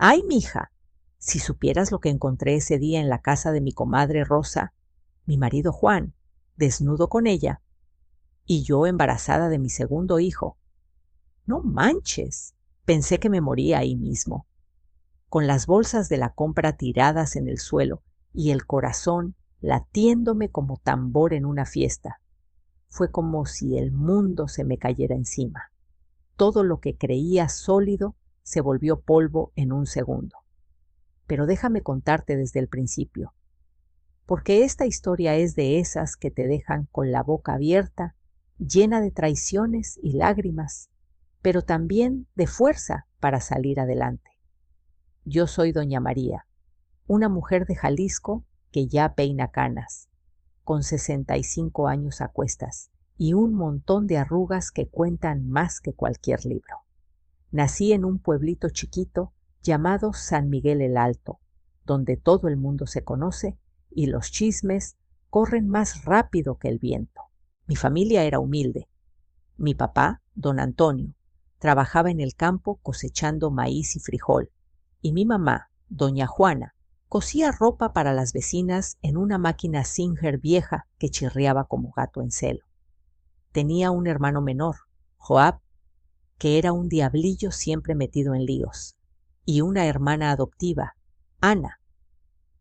Ay, mija, si supieras lo que encontré ese día en la casa de mi comadre Rosa, mi marido Juan, desnudo con ella, y yo embarazada de mi segundo hijo. No manches, pensé que me moría ahí mismo, con las bolsas de la compra tiradas en el suelo y el corazón latiéndome como tambor en una fiesta. Fue como si el mundo se me cayera encima. Todo lo que creía sólido se volvió polvo en un segundo. Pero déjame contarte desde el principio, porque esta historia es de esas que te dejan con la boca abierta, llena de traiciones y lágrimas, pero también de fuerza para salir adelante. Yo soy doña María, una mujer de Jalisco que ya peina canas, con 65 años a cuestas y un montón de arrugas que cuentan más que cualquier libro. Nací en un pueblito chiquito llamado San Miguel el Alto, donde todo el mundo se conoce y los chismes corren más rápido que el viento. Mi familia era humilde. Mi papá, don Antonio, trabajaba en el campo cosechando maíz y frijol, y mi mamá, doña Juana, cosía ropa para las vecinas en una máquina Singer vieja que chirriaba como gato en celo. Tenía un hermano menor, Joab, que era un diablillo siempre metido en líos, y una hermana adoptiva, Ana,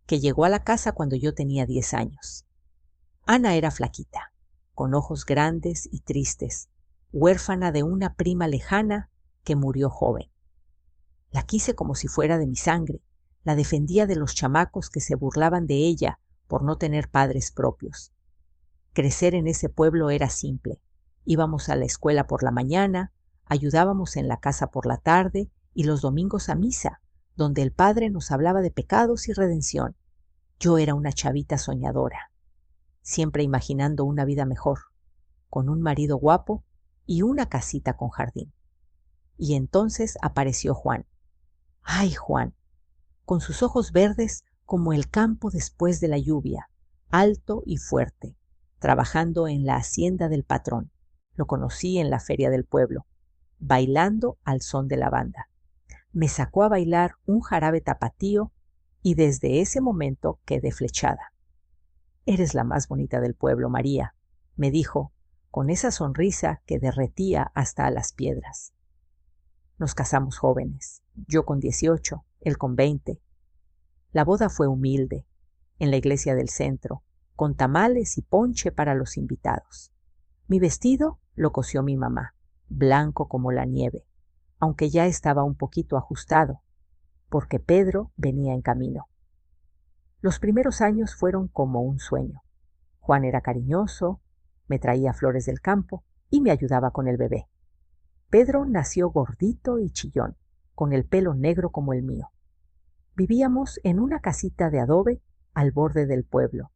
que llegó a la casa cuando yo tenía 10 años. Ana era flaquita, con ojos grandes y tristes, huérfana de una prima lejana que murió joven. La quise como si fuera de mi sangre, la defendía de los chamacos que se burlaban de ella por no tener padres propios. Crecer en ese pueblo era simple. Íbamos a la escuela por la mañana, ayudábamos en la casa por la tarde y los domingos a misa, donde el padre nos hablaba de pecados y redención. Yo era una chavita soñadora, siempre imaginando una vida mejor, con un marido guapo y una casita con jardín. Y entonces apareció Juan. ¡Ay, Juan! Con sus ojos verdes como el campo después de la lluvia, alto y fuerte, trabajando en la hacienda del patrón. Lo conocí en la feria del pueblo, bailando al son de la banda. Me sacó a bailar un jarabe tapatío y desde ese momento quedé flechada. Eres la más bonita del pueblo, María, me dijo, con esa sonrisa que derretía hasta a las piedras. Nos casamos jóvenes, yo con 18, él con 20. La boda fue humilde, en la iglesia del centro, con tamales y ponche para los invitados. Mi vestido lo cosió mi mamá, blanco como la nieve, aunque ya estaba un poquito ajustado, porque Pedro venía en camino. Los primeros años fueron como un sueño. Juan era cariñoso, me traía flores del campo y me ayudaba con el bebé. Pedro nació gordito y chillón, con el pelo negro como el mío. Vivíamos en una casita de adobe al borde del pueblo,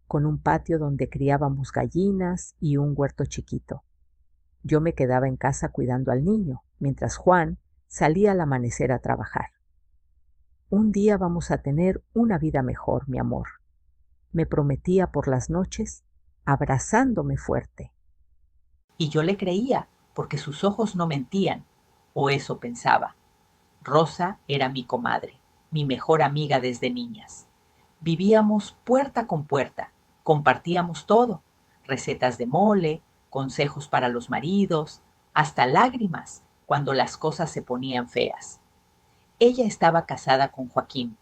con un patio donde criábamos gallinas y un huerto chiquito. Yo me quedaba en casa cuidando al niño, mientras Juan salía al amanecer a trabajar. Un día vamos a tener una vida mejor, mi amor, me prometía por las noches, abrazándome fuerte. Y yo le creía, porque sus ojos no mentían, o eso pensaba. Rosa era mi comadre, mi mejor amiga desde niñas. Vivíamos puerta con puerta, compartíamos todo, recetas de mole, consejos para los maridos, hasta lágrimas cuando las cosas se ponían feas. Ella estaba casada con Joaquín,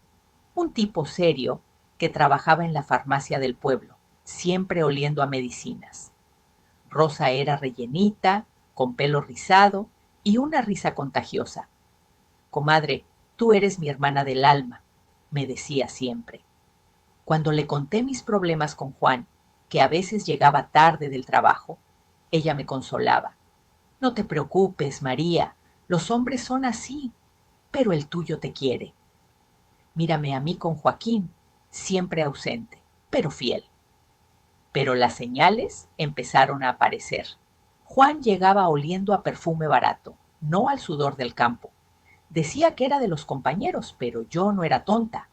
un tipo serio que trabajaba en la farmacia del pueblo, siempre oliendo a medicinas. Rosa era rellenita, con pelo rizado y una risa contagiosa. Comadre, tú eres mi hermana del alma, me decía siempre. Cuando le conté mis problemas con Juan, que a veces llegaba tarde del trabajo, ella me consolaba. No te preocupes, María, los hombres son así, pero el tuyo te quiere. Mírame a mí con Joaquín, siempre ausente, pero fiel. Pero las señales empezaron a aparecer. Juan llegaba oliendo a perfume barato, no al sudor del campo. Decía que era de los compañeros, pero yo no era tonta.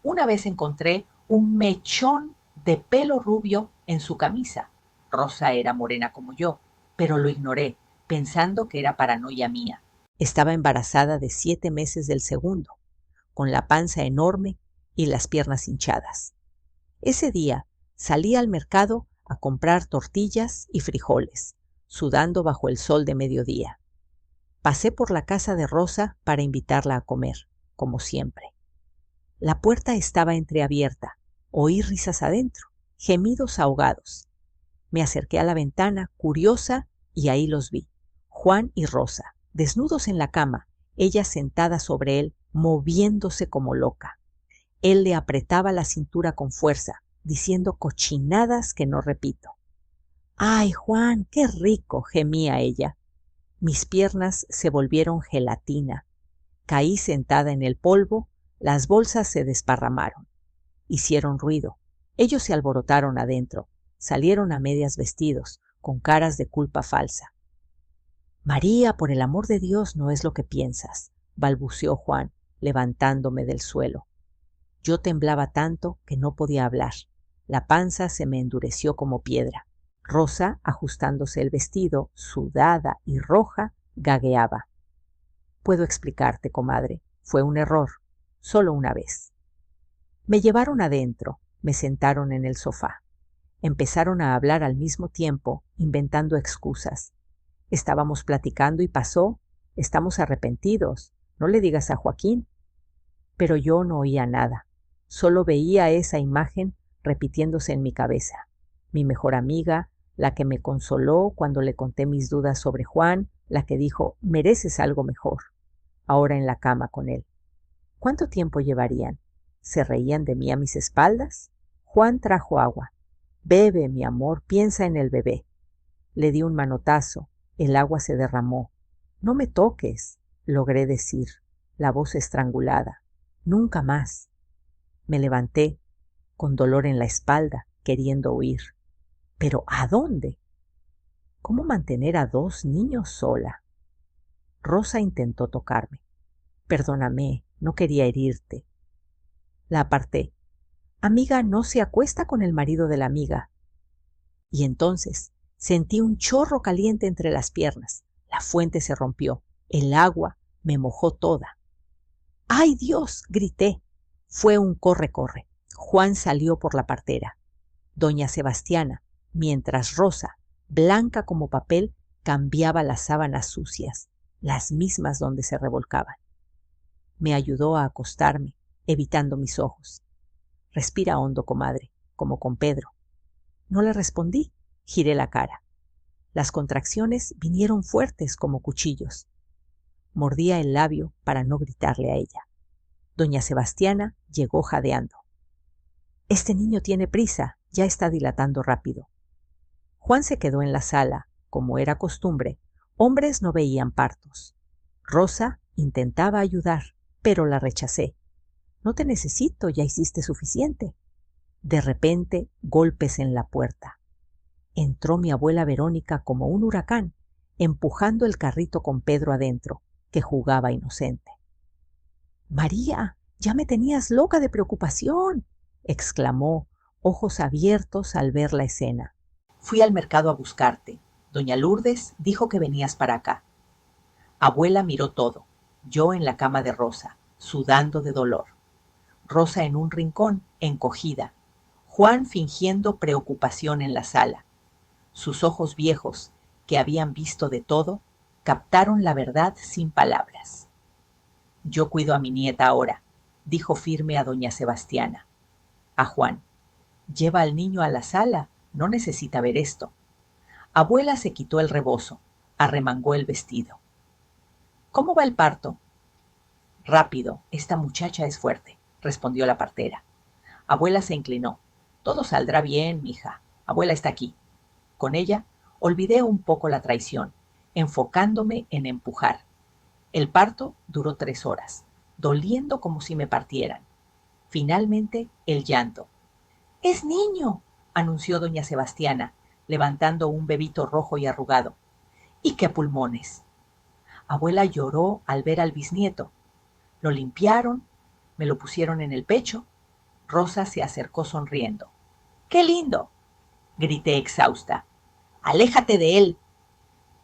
Una vez encontré un mechón de pelo rubio en su camisa. Rosa era morena como yo, pero lo ignoré, pensando que era paranoia mía. Estaba embarazada de 7 meses del segundo. con la panza enorme y las piernas hinchadas. Ese día salí al mercado a comprar tortillas y frijoles, sudando bajo el sol de mediodía. Pasé por la casa de Rosa para invitarla a comer, como siempre. La puerta estaba entreabierta. Oí risas adentro, gemidos ahogados. Me acerqué a la ventana, curiosa, y ahí los vi. Juan y Rosa, desnudos en la cama, ella sentada sobre él, moviéndose como loca. Él le apretaba la cintura con fuerza, diciendo cochinadas que no repito. ¡Ay, Juan, qué rico!, gemía ella. Mis piernas se volvieron gelatina. Caí sentada en el polvo, las bolsas se desparramaron. Hicieron ruido. Ellos se alborotaron adentro. Salieron a medias vestidos, con caras de culpa falsa. María, por el amor de Dios, no es lo que piensas, balbuceó Juan, levantándome del suelo. Yo temblaba tanto que no podía hablar. La panza se me endureció como piedra. Rosa, ajustándose el vestido, sudada y roja, gagueaba. Puedo explicarte, comadre. Fue un error. Solo una vez. Me llevaron adentro. Me sentaron en el sofá. Empezaron a hablar al mismo tiempo, inventando excusas. Estábamos platicando y pasó. Estamos arrepentidos. No le digas a Joaquín. Pero yo no oía nada. Solo veía esa imagen repitiéndose en mi cabeza. Mi mejor amiga, la que me consoló cuando le conté mis dudas sobre Juan, la que dijo, mereces algo mejor. Ahora en la cama con él. ¿Cuánto tiempo llevarían? ¿Se reían de mí a mis espaldas? Juan trajo agua. Bebe, mi amor, piensa en el bebé. Le di un manotazo. El agua se derramó. No me toques, logré decir, la voz estrangulada. Nunca más. Me levanté, con dolor en la espalda, queriendo huir. ¿Pero a dónde? ¿Cómo mantener a 2 niños sola? Rosa intentó tocarme. Perdóname, no quería herirte. La aparté. Amiga, no se acuesta con el marido de la amiga. Y entonces sentí un chorro caliente entre las piernas. La fuente se rompió. El agua me mojó toda. ¡Ay, Dios!, grité. Fue un corre-corre. Juan salió por la partera. Doña Sebastiana, mientras Rosa, blanca como papel, cambiaba las sábanas sucias, las mismas donde se revolcaban. Me ayudó a acostarme, evitando mis ojos. Respira hondo, comadre, como con Pedro. No le respondí, giré la cara. Las contracciones vinieron fuertes como cuchillos. Mordía el labio para no gritarle a ella. Doña Sebastiana llegó jadeando. Este niño tiene prisa, ya está dilatando rápido. Juan se quedó en la sala. Como era costumbre, hombres no veían partos. Rosa intentaba ayudar, pero la rechacé. No te necesito, ya hiciste suficiente. De repente, golpes en la puerta. Entró mi abuela Verónica como un huracán, empujando el carrito con Pedro adentro, que jugaba inocente. María, ya me tenías loca de preocupación, exclamó, ojos abiertos al ver la escena. Fui al mercado a buscarte. Doña Lourdes dijo que venías para acá. Abuela miró todo, yo en la cama de Rosa, sudando de dolor. Rosa en un rincón, encogida. Juan fingiendo preocupación en la sala. Sus ojos viejos, que habían visto de todo, captaron la verdad sin palabras. Yo cuido a mi nieta ahora, dijo firme a doña Sebastiana. A Juan, lleva al niño a la sala, no necesita ver esto. Abuela se quitó el rebozo, arremangó el vestido. ¿Cómo va el parto? Rápido, esta muchacha es fuerte, respondió la partera. Abuela se inclinó. Todo saldrá bien, mija. Abuela está aquí. Con ella olvidé un poco la traición, enfocándome en empujar. El parto duró 3 horas, doliendo como si me partieran. Finalmente, el llanto. ¡Es niño!, anunció doña Sebastiana, levantando un bebito rojo y arrugado. ¡Y qué pulmones! Abuela lloró al ver al bisnieto. Lo limpiaron, me lo pusieron en el pecho. Rosa se acercó sonriendo. ¡Qué lindo!, grité exhausta. ¡Aléjate de él!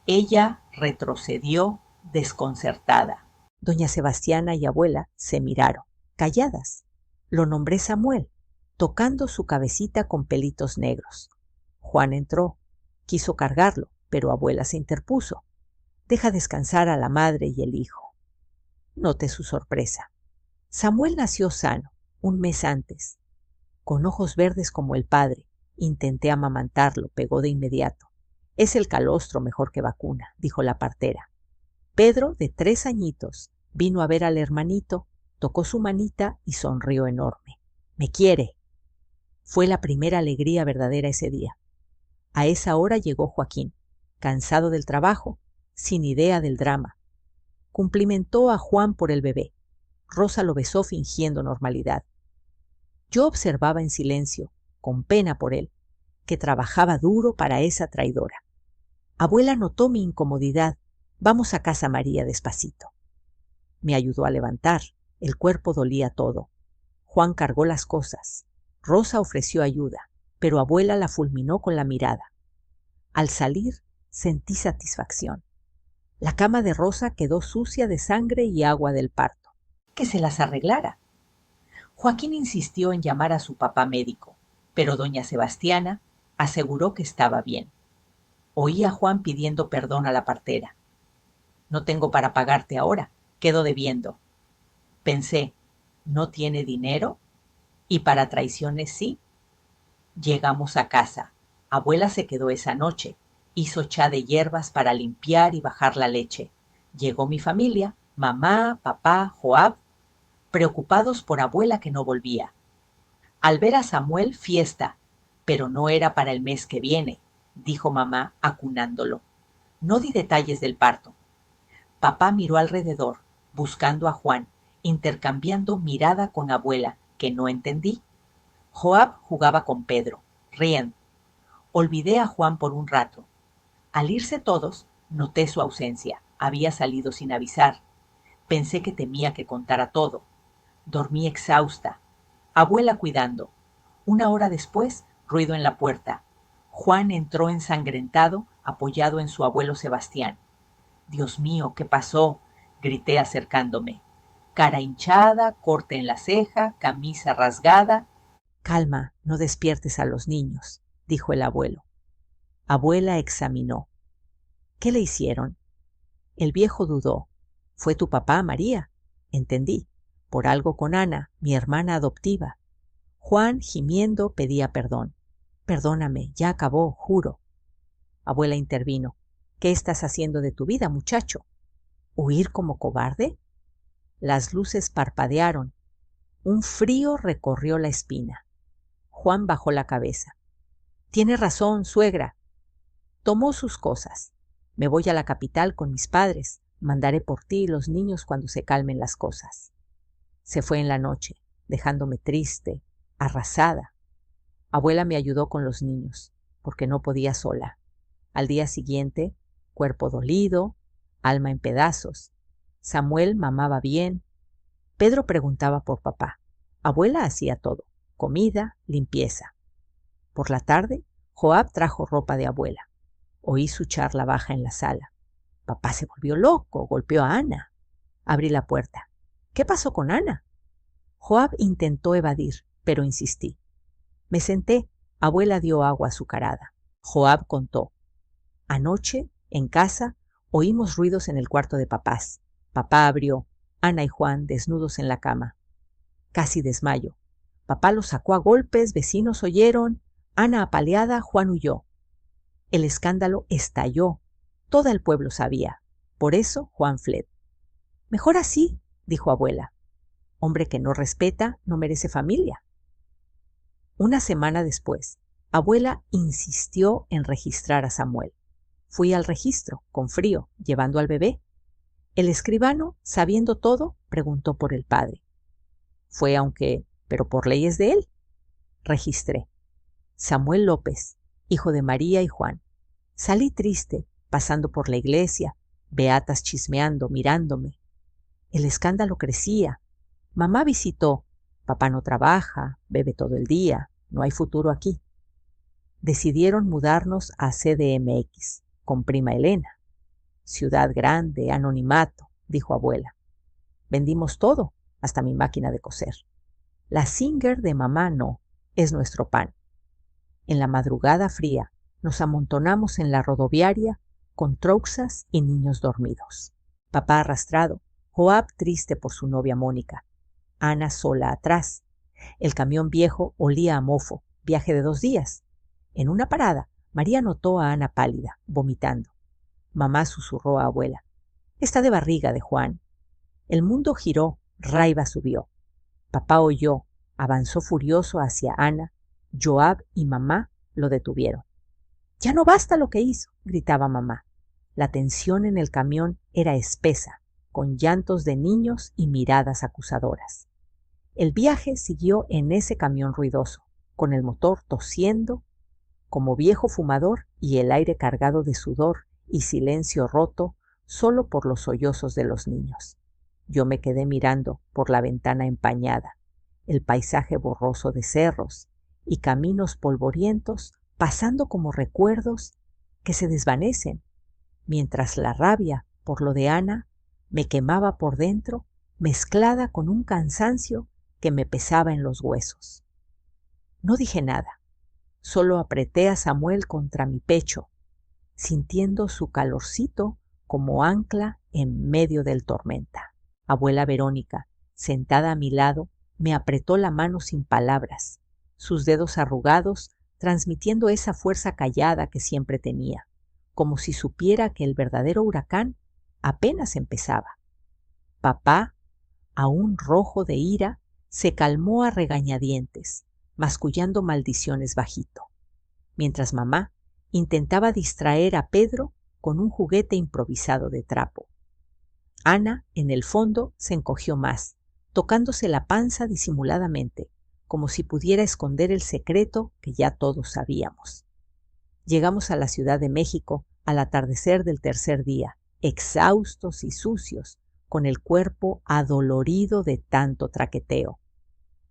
Ella retrocedió desconcertada. Doña Sebastiana y abuela se miraron. calladas. Lo nombré Samuel, tocando su cabecita con pelitos negros. Juan entró, quiso cargarlo, pero abuela se interpuso. Deja descansar a la madre y el hijo. Noté su sorpresa. Samuel nació sano, un mes antes. Con ojos verdes como el padre, intenté amamantarlo, pegó de inmediato. Es el calostro mejor que vacuna, dijo la partera. Pedro, de 3 añitos, vino a ver al hermanito, tocó su manita y sonrió enorme. ¡Me quiere! Fue la primera alegría verdadera ese día. A esa hora llegó Joaquín, cansado del trabajo, sin idea del drama. Cumplimentó a Juan por el bebé. Rosa lo besó fingiendo normalidad. Yo observaba en silencio, con pena por él, que trabajaba duro para esa traidora. Abuela notó mi incomodidad. Vamos a casa, María, despacito. Me ayudó a levantar. El cuerpo dolía todo. Juan cargó las cosas. Rosa ofreció ayuda, pero abuela la fulminó con la mirada. Al salir, sentí satisfacción. La cama de Rosa quedó sucia de sangre y agua del parto. Que se las arreglara. Joaquín insistió en llamar a su papá médico, pero doña Sebastiana aseguró que estaba bien. Oí a Juan pidiendo perdón a la partera. No tengo para pagarte ahora, quedo debiendo. Pensé, ¿no tiene dinero? Y para traiciones sí. Llegamos a casa. Abuela se quedó esa noche. Hizo chá de hierbas para limpiar y bajar la leche. Llegó mi familia, mamá, papá, Joab, preocupados por abuela que no volvía. Al ver a Samuel, fiesta, pero no era para el mes que viene, dijo mamá acunándolo. No di detalles del parto. Papá miró alrededor, buscando a Juan, intercambiando mirada con abuela, que no entendí. Joab jugaba con Pedro, riendo. Olvidé a Juan por un rato. Al irse todos, noté su ausencia. Había salido sin avisar. Pensé que temía que contara todo. Dormí exhausta. Abuela cuidando. 1 hora después, ruido en la puerta. Juan entró ensangrentado, apoyado en su abuelo Sebastián. Dios mío, ¿qué pasó? Grité acercándome. Cara hinchada, corte en la ceja, camisa rasgada. Calma, no despiertes a los niños, dijo el abuelo. Abuela examinó. ¿Qué le hicieron? El viejo dudó. Fue tu papá, María. Entendí. Por algo con Ana, mi hermana adoptiva. Juan, gimiendo, pedía perdón. Perdóname, ya acabó, juro. Abuela intervino. ¿Qué estás haciendo de tu vida, muchacho? ¿Huir como cobarde? Las luces parpadearon. Un frío recorrió la espina. Juan bajó la cabeza. Tiene razón, suegra. Tomó sus cosas. Me voy a la capital con mis padres. Mandaré por ti y los niños cuando se calmen las cosas. Se fue en la noche, dejándome triste, arrasada. Abuela me ayudó con los niños, porque no podía sola. Al día siguiente, cuerpo dolido, alma en pedazos. Samuel mamaba bien. Pedro preguntaba por papá. Abuela hacía todo, comida, limpieza. Por la tarde, Joab trajo ropa de abuela. Oí su charla baja en la sala. Papá se volvió loco, golpeó a Ana. Abrí la puerta. ¿Qué pasó con Ana? Joab intentó evadir, pero insistí. Me senté. Abuela dio agua azucarada. Joab contó. Anoche, en casa, oímos ruidos en el cuarto de papás. Papá abrió. Ana y Juan desnudos en la cama. Casi desmayo. Papá los sacó a golpes, vecinos oyeron. Ana apaleada, Juan huyó. El escándalo estalló. Todo el pueblo sabía. Por eso Juan fled. Mejor así, dijo abuela. Hombre que no respeta no merece familia. 1 semana después, abuela insistió en registrar a Samuel. Fui al registro, con frío, llevando al bebé. El escribano, sabiendo todo, preguntó por el padre. Fue pero por ley es de él. Registré. Samuel López, hijo de María y Juan. Salí triste, pasando por la iglesia, beatas chismeando, mirándome. El escándalo crecía. Mamá visitó. Papá no trabaja, bebe todo el día, no hay futuro aquí. Decidieron mudarnos a CDMX, con prima Elena. Ciudad grande, anonimato, dijo abuela. Vendimos todo, hasta mi máquina de coser. La Singer de mamá no, es nuestro pan. En la madrugada fría nos amontonamos en la rodoviaria con trouxas y niños dormidos. Papá arrastrado, Joab triste por su novia Mónica, Ana sola atrás. El camión viejo olía a mofo, viaje de 2 días. En una parada, María notó a Ana pálida, vomitando. Mamá susurró a abuela: «Está de barriga de Juan». El mundo giró, Raiva subió. Papá oyó, avanzó furioso hacia Ana. Joab y mamá lo detuvieron. «Ya no basta lo que hizo», gritaba mamá. La tensión en el camión era espesa, con llantos de niños y miradas acusadoras. El viaje siguió en ese camión ruidoso, con el motor tosiendo como viejo fumador y el aire cargado de sudor y silencio roto solo por los sollozos de los niños. Yo me quedé mirando por la ventana empañada, el paisaje borroso de cerros y caminos polvorientos pasando como recuerdos que se desvanecen, mientras la rabia por lo de Ana me quemaba por dentro, mezclada con un cansancio que me pesaba en los huesos. No dije nada, solo apreté a Samuel contra mi pecho, sintiendo su calorcito como ancla en medio del tormenta. Abuela Verónica, sentada a mi lado, me apretó la mano sin palabras, sus dedos arrugados transmitiendo esa fuerza callada que siempre tenía, como si supiera que el verdadero huracán apenas empezaba. Papá, aún rojo de ira, se calmó a regañadientes, mascullando maldiciones bajito, mientras mamá intentaba distraer a Pedro con un juguete improvisado de trapo. Ana, en el fondo, se encogió más, tocándose la panza disimuladamente, como si pudiera esconder el secreto que ya todos sabíamos. Llegamos a la Ciudad de México al atardecer del tercer día, exhaustos y sucios, con el cuerpo adolorido de tanto traqueteo.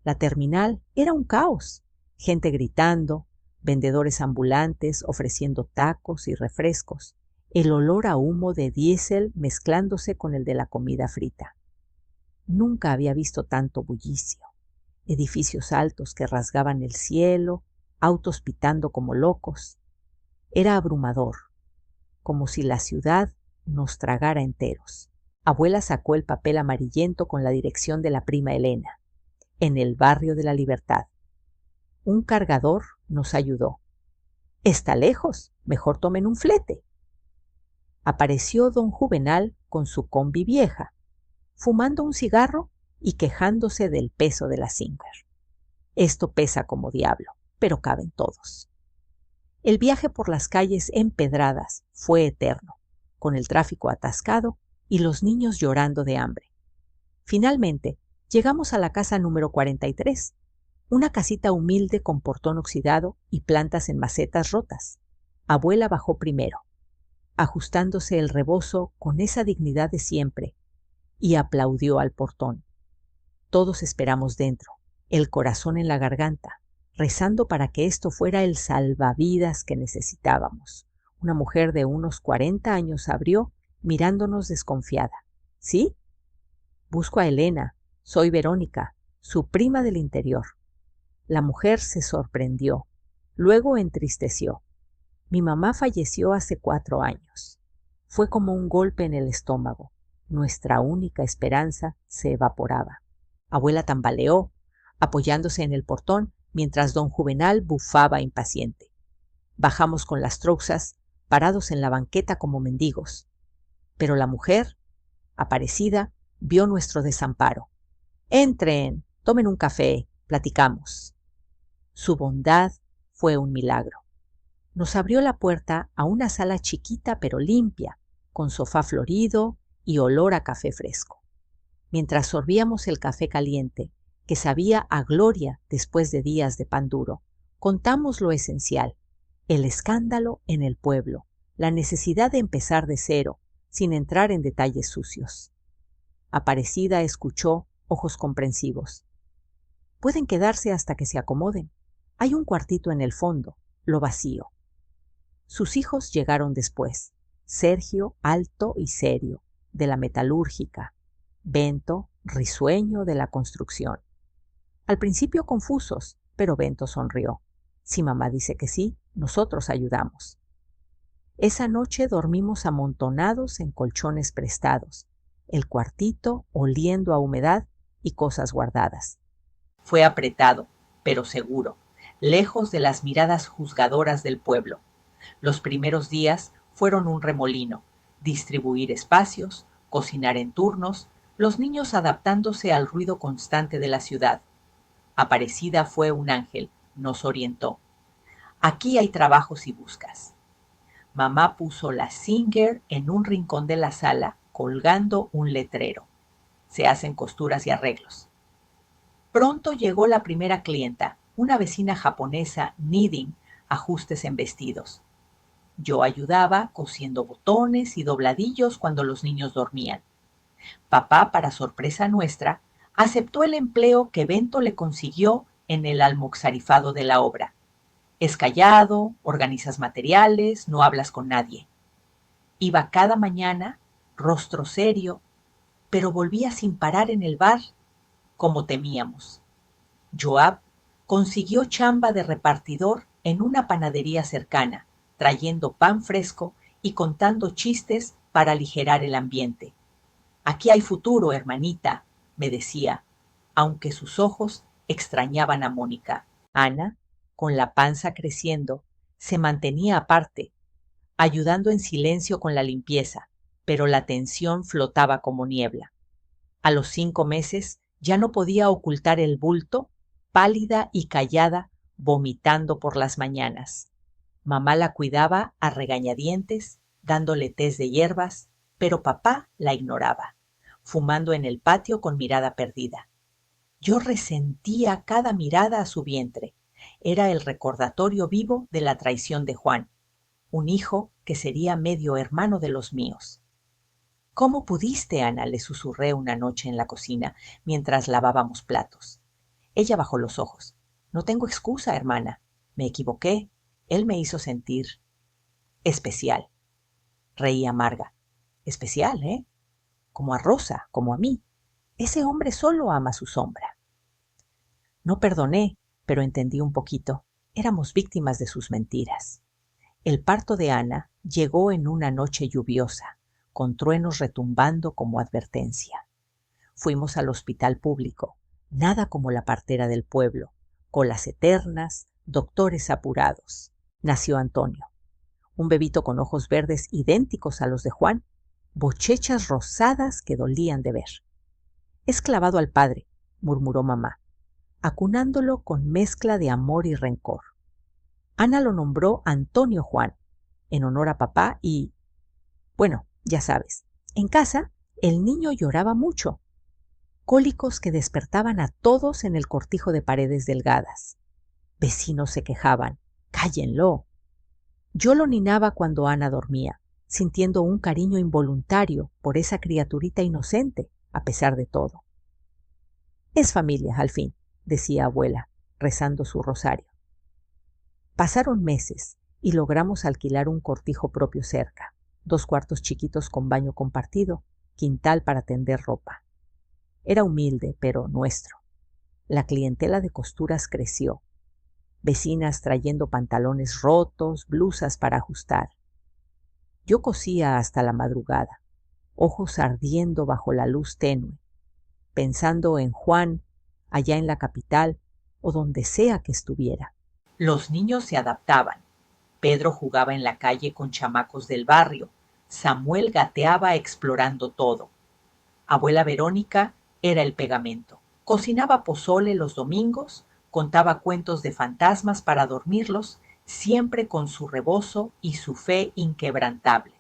La terminal era un caos, gente gritando, vendedores ambulantes ofreciendo tacos y refrescos, el olor a humo de diésel mezclándose con el de la comida frita. Nunca había visto tanto bullicio, edificios altos que rasgaban el cielo, autos pitando como locos. Era abrumador, como si la ciudad nos tragara enteros. Abuela sacó el papel amarillento con la dirección de la prima Elena, en el barrio de la Libertad. Un cargador nos ayudó. «Está lejos, mejor tomen un flete». Apareció don Juvenal con su combi vieja, fumando un cigarro y quejándose del peso de la Singer. «Esto pesa como diablo, pero caben todos». El viaje por las calles empedradas fue eterno, con el tráfico atascado y los niños llorando de hambre. Finalmente, llegamos a la casa número 43, una casita humilde con portón oxidado y plantas en macetas rotas. Abuela bajó primero, ajustándose el rebozo con esa dignidad de siempre, y aplaudió al portón. Todos esperamos dentro, el corazón en la garganta, rezando para que esto fuera el salvavidas que necesitábamos. Una mujer de unos 40 años abrió, mirándonos desconfiada. ¿Sí? «Busco a Elena. Soy Verónica, su prima del interior». La mujer se sorprendió, luego entristeció. «Mi mamá falleció hace 4 años. Fue como un golpe en el estómago. Nuestra única esperanza se evaporaba». Abuela tambaleó, apoyándose en el portón, mientras don Juvenal bufaba impaciente. Bajamos con las trouxas, parados en la banqueta como mendigos. Pero la mujer, Aparecida, vio nuestro desamparo. «Entren, tomen un café, platicamos». Su bondad fue un milagro. Nos abrió la puerta a una sala chiquita pero limpia, con sofá florido y olor a café fresco. Mientras sorbíamos el café caliente, que sabía a gloria después de días de pan duro, contamos lo esencial: el escándalo en el pueblo, la necesidad de empezar de cero, sin entrar en detalles sucios. Aparecida escuchó, ojos comprensivos. «Pueden quedarse hasta que se acomoden. Hay un cuartito en el fondo, lo vacío». Sus hijos llegaron después. Sergio, alto y serio, de la metalúrgica. Bento, risueño de la construcción. Al principio confusos, pero Bento sonrió. Si mamá dice que sí, nosotros ayudamos. Esa noche dormimos amontonados en colchones prestados, el cuartito oliendo a humedad y cosas guardadas. Fue apretado, pero seguro, lejos de las miradas juzgadoras del pueblo. Los primeros días fueron un remolino, distribuir espacios, cocinar en turnos, los niños adaptándose al ruido constante de la ciudad. Aparecida fue un ángel, nos orientó. Aquí hay trabajo si buscas. Mamá puso la Singer en un rincón de la sala, colgando un letrero. Se hacen costuras y arreglos. Pronto llegó la primera clienta, una vecina japonesa, knitting, ajustes en vestidos. Yo ayudaba cosiendo botones y dobladillos cuando los niños dormían. Papá, para sorpresa nuestra, aceptó el empleo que Bento le consiguió en el almoxarifado de la obra. Es callado, organizas materiales, no hablas con nadie. Iba cada mañana, rostro serio, pero volvía sin parar en el bar, como temíamos. Joab consiguió chamba de repartidor en una panadería cercana, trayendo pan fresco y contando chistes para aligerar el ambiente. Aquí hay futuro, hermanita, me decía, aunque sus ojos extrañaban a Mónica. Ana, con la panza creciendo, se mantenía aparte, ayudando en silencio con la limpieza, pero la tensión flotaba como niebla. A los 5 meses ya no podía ocultar el bulto, pálida y callada, vomitando por las mañanas. Mamá la cuidaba a regañadientes, dándole tés de hierbas, pero papá la ignoraba, fumando en el patio con mirada perdida. Yo resentía cada mirada a su vientre. Era el recordatorio vivo de la traición de Juan, un hijo que sería medio hermano de los míos. ¿Cómo pudiste, Ana?, le susurré una noche en la cocina, mientras lavábamos platos. Ella bajó los ojos. No tengo excusa, hermana. Me equivoqué. Él me hizo sentir especial. Reí amarga. Especial, ¿eh? Como a Rosa, como a mí. Ese hombre solo ama su sombra. No perdoné, pero entendí un poquito. Éramos víctimas de sus mentiras. El parto de Ana llegó en una noche lluviosa, con truenos retumbando como advertencia. Fuimos al hospital público, nada como la partera del pueblo, colas eternas, doctores apurados. Nació Antonio, un bebito con ojos verdes idénticos a los de Juan, bochechas rosadas que dolían de ver. Es clavado al padre, murmuró mamá, acunándolo con mezcla de amor y rencor. Ana lo nombró Antonio Juan, en honor a papá y... Bueno, ya sabes, en casa el niño lloraba mucho. Cólicos que despertaban a todos en el cortijo de paredes delgadas. Vecinos se quejaban. ¡Cállenlo! Yo lo ninaba cuando Ana dormía, sintiendo un cariño involuntario por esa criaturita inocente, a pesar de todo. Es familia, al fin, decía abuela, rezando su rosario. Pasaron meses y logramos alquilar un cortijo propio cerca, 2 cuartos chiquitos con baño compartido, quintal para tender ropa. Era humilde, pero nuestro. La clientela de costuras creció. Vecinas trayendo pantalones rotos, blusas para ajustar. Yo cosía hasta la madrugada, ojos ardiendo bajo la luz tenue, pensando en Juan, allá en la capital o donde sea que estuviera. Los niños se adaptaban. Pedro jugaba en la calle con chamacos del barrio. Samuel gateaba explorando todo. Abuela Verónica era el pegamento. Cocinaba pozole los domingos, contaba cuentos de fantasmas para dormirlos, siempre con su rebozo y su fe inquebrantable.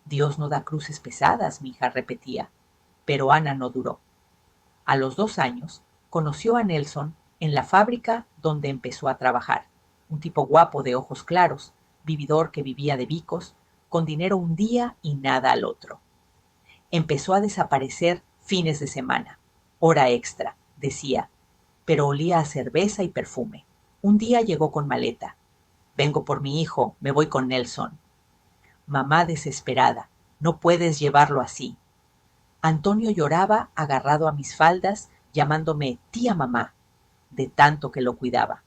Dios no da cruces pesadas, mi hija repetía. Pero Ana no duró. A los 2 años, conoció a Nelson en la fábrica donde empezó a trabajar. Un tipo guapo de ojos claros, vividor que vivía de bicos, con dinero un día y nada al otro. Empezó a desaparecer fines de semana. Hora extra, decía, pero olía a cerveza y perfume. Un día llegó con maleta. Vengo por mi hijo, me voy con Nelson. Mamá desesperada, no puedes llevarlo así. Antonio lloraba agarrado a mis faldas, llamándome tía mamá, de tanto que lo cuidaba.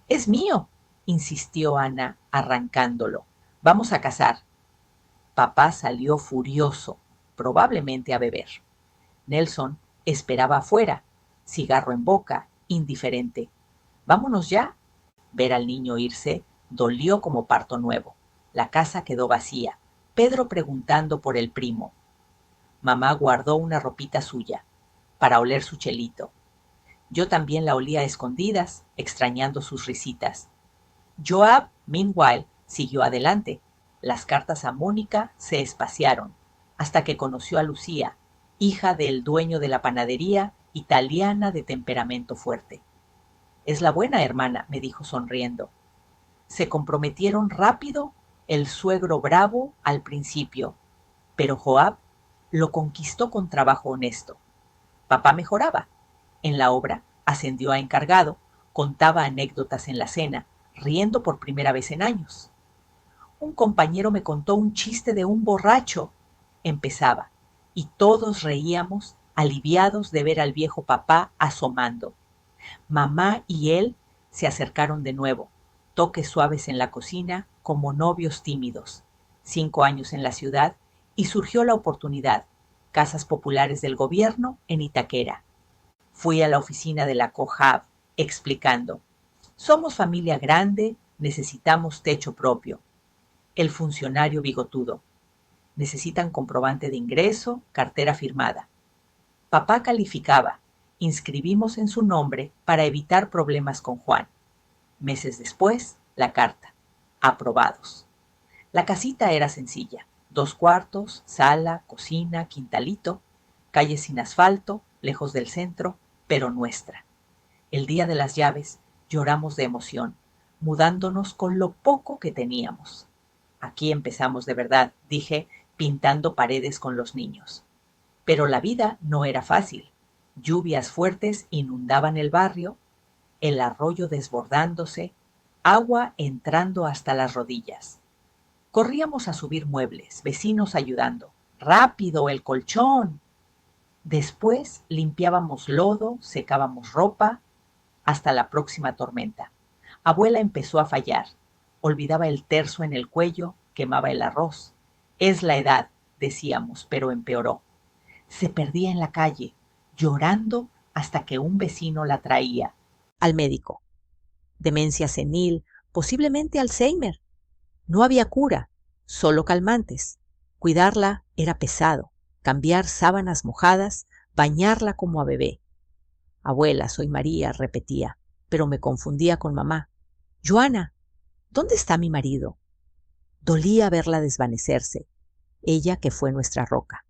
Es mío, insistió Ana, arrancándolo. Vamos a cazar. Papá salió furioso, probablemente a beber. Nelson esperaba afuera, cigarro en boca, indiferente. Vámonos ya. Ver al niño irse dolió como parto nuevo. La casa quedó vacía. Pedro preguntando por el primo. Mamá guardó una ropita suya para oler su chelito. Yo también la olía a escondidas, extrañando sus risitas. Joab, meanwhile, siguió adelante. Las cartas a Mónica se espaciaron, hasta que conoció a Lucía, hija del dueño de la panadería, italiana de temperamento fuerte. Es la buena hermana, me dijo sonriendo. Se comprometieron rápido, el suegro bravo al principio, pero Joab lo conquistó con trabajo honesto. Papá mejoraba. En la obra ascendió a encargado, contaba anécdotas en la cena, riendo por primera vez en años. Un compañero me contó un chiste de un borracho, empezaba, y todos reíamos, aliviados de ver al viejo papá asomando. Mamá y él se acercaron de nuevo, toques suaves en la cocina, como novios tímidos. 5 años en la ciudad y surgió la oportunidad. Casas populares del gobierno en Itaquera. Fui a la oficina de la COJAB explicando. Somos familia grande, necesitamos techo propio. El funcionario bigotudo. Necesitan comprobante de ingreso, cartera firmada. Papá calificaba. Inscribimos en su nombre para evitar problemas con Juan. Meses después, la carta. Aprobados. La casita era sencilla. 2 cuartos, sala, cocina, quintalito, calle sin asfalto, lejos del centro, pero nuestra. El día de las llaves lloramos de emoción, mudándonos con lo poco que teníamos. Aquí empezamos de verdad, dije, pintando paredes con los niños. Pero la vida no era fácil. Lluvias fuertes inundaban el barrio, el arroyo desbordándose, agua entrando hasta las rodillas. Corríamos a subir muebles, vecinos ayudando. ¡Rápido, el colchón! Después limpiábamos lodo, secábamos ropa, hasta la próxima tormenta. Abuela empezó a fallar. Olvidaba el terzo en el cuello, quemaba el arroz. Es la edad, decíamos, pero empeoró. Se perdía en la calle, llorando hasta que un vecino la traía. Al médico. Demencia senil, posiblemente Alzheimer. No había cura, solo calmantes. Cuidarla era pesado. Cambiar sábanas mojadas, bañarla como a bebé. Abuela, soy María, repetía, pero me confundía con mamá. Joana, ¿dónde está mi marido? Dolía verla desvanecerse, ella que fue nuestra roca.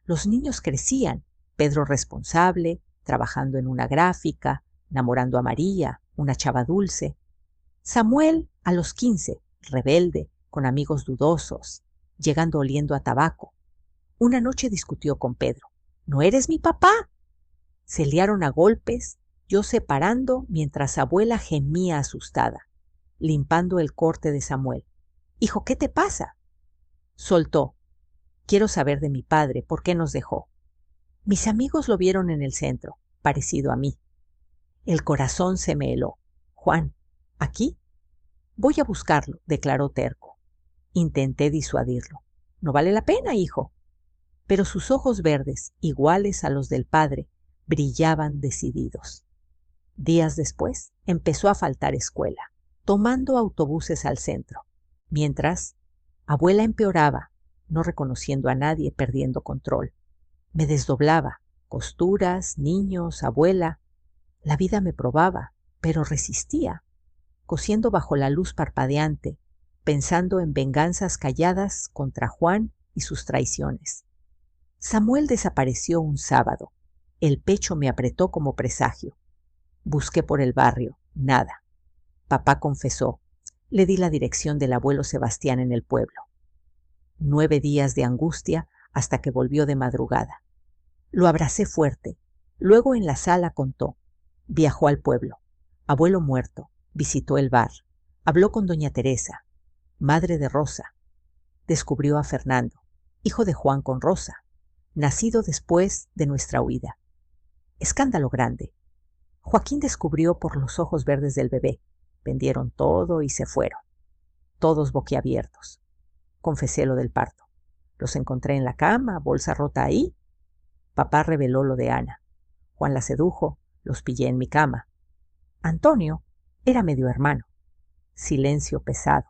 Los niños crecían, Pedro responsable, trabajando en una gráfica, enamorando a María, una chava dulce. Samuel a los 15, rebelde, con amigos dudosos, llegando oliendo a tabaco. Una noche discutió con Pedro. ¿No eres mi papá? Se liaron a golpes, yo separando mientras abuela gemía asustada, limpando el corte de Samuel. Hijo, ¿qué te pasa? Soltó. Quiero saber de mi padre, ¿por qué nos dejó? Mis amigos lo vieron en el centro, parecido a mí. El corazón se me heló. Juan, ¿aquí? Voy a buscarlo, declaró terco. Intenté disuadirlo. No vale la pena, hijo. Pero sus ojos verdes, iguales a los del padre, brillaban decididos. Días después empezó a faltar escuela, tomando autobuses al centro. Mientras, abuela empeoraba, no reconociendo a nadie, perdiendo control. Me desdoblaba, costuras, niños, abuela. La vida me probaba, pero resistía, cosiendo bajo la luz parpadeante, pensando en venganzas calladas contra Juan y sus traiciones. Samuel desapareció un sábado. El pecho me apretó como presagio. Busqué por el barrio, nada. Papá confesó. Le di la dirección del abuelo Sebastián en el pueblo. 9 días de angustia hasta que volvió de madrugada. Lo abracé fuerte. Luego en la sala contó. Viajó al pueblo. Abuelo muerto. Visitó el bar. Habló con doña Teresa, madre de Rosa. Descubrió a Fernando, hijo de Juan con Rosa. nacido después de nuestra huida. Escándalo grande. Joaquín descubrió por los ojos verdes del bebé. Vendieron todo y se fueron, todos boquiabiertos. Confesé lo del parto. Los encontré en la cama, bolsa rota ahí. Papá reveló lo de Ana. Juan la sedujo, los pillé en mi cama. Antonio era medio hermano. Silencio pesado.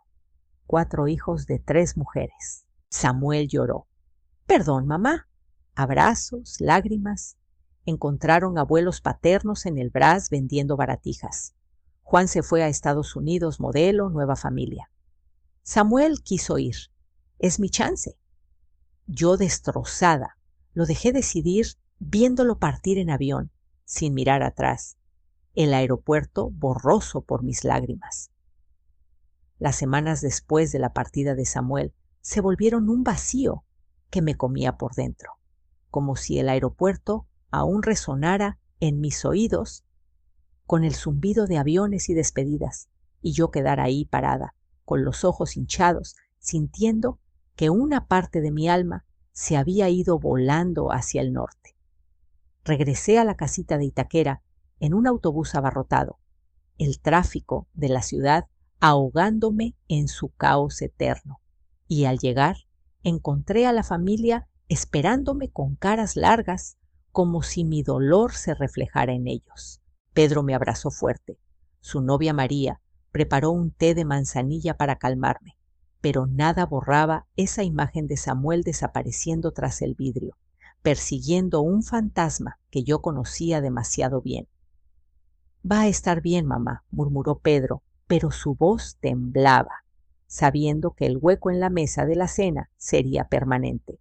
4 hijos de 3 mujeres. Samuel lloró. Perdón, mamá. Abrazos, lágrimas. Encontraron abuelos paternos en el Brás vendiendo baratijas. Juan se fue a Estados Unidos, modelo, nueva familia. Samuel quiso ir. Es mi chance. Yo destrozada, lo dejé decidir viéndolo partir en avión, sin mirar atrás. El aeropuerto borroso por mis lágrimas. Las semanas después de la partida de Samuel se volvieron un vacío que me comía por dentro, como si el aeropuerto aún resonara en mis oídos con el zumbido de aviones y despedidas, y yo quedara ahí parada, con los ojos hinchados, sintiendo que una parte de mi alma se había ido volando hacia el norte. Regresé a la casita de Itaquera en un autobús abarrotado, el tráfico de la ciudad ahogándome en su caos eterno, y al llegar encontré a la familia esperándome con caras largas, como si mi dolor se reflejara en ellos. Pedro me abrazó fuerte. Su novia María preparó un té de manzanilla para calmarme, pero nada borraba esa imagen de Samuel desapareciendo tras el vidrio, persiguiendo un fantasma que yo conocía demasiado bien. Va a estar bien, mamá, murmuró Pedro, pero su voz temblaba, sabiendo que el hueco en la mesa de la cena sería permanente.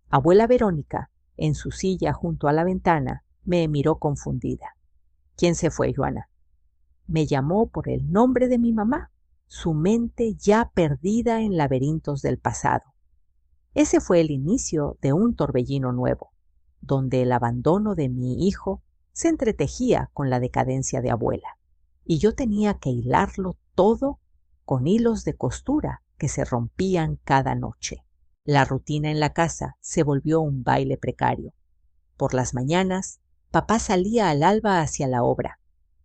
Abuela Verónica, en su silla junto a la ventana, me miró confundida. ¿Quién se fue, Joana? Me llamó por el nombre de mi mamá, su mente ya perdida en laberintos del pasado. Ese fue el inicio de un torbellino nuevo, donde el abandono de mi hijo se entretejía con la decadencia de abuela, y yo tenía que hilarlo todo con hilos de costura que se rompían cada noche. La rutina en la casa se volvió un baile precario. Por las mañanas, papá salía al alba hacia la obra,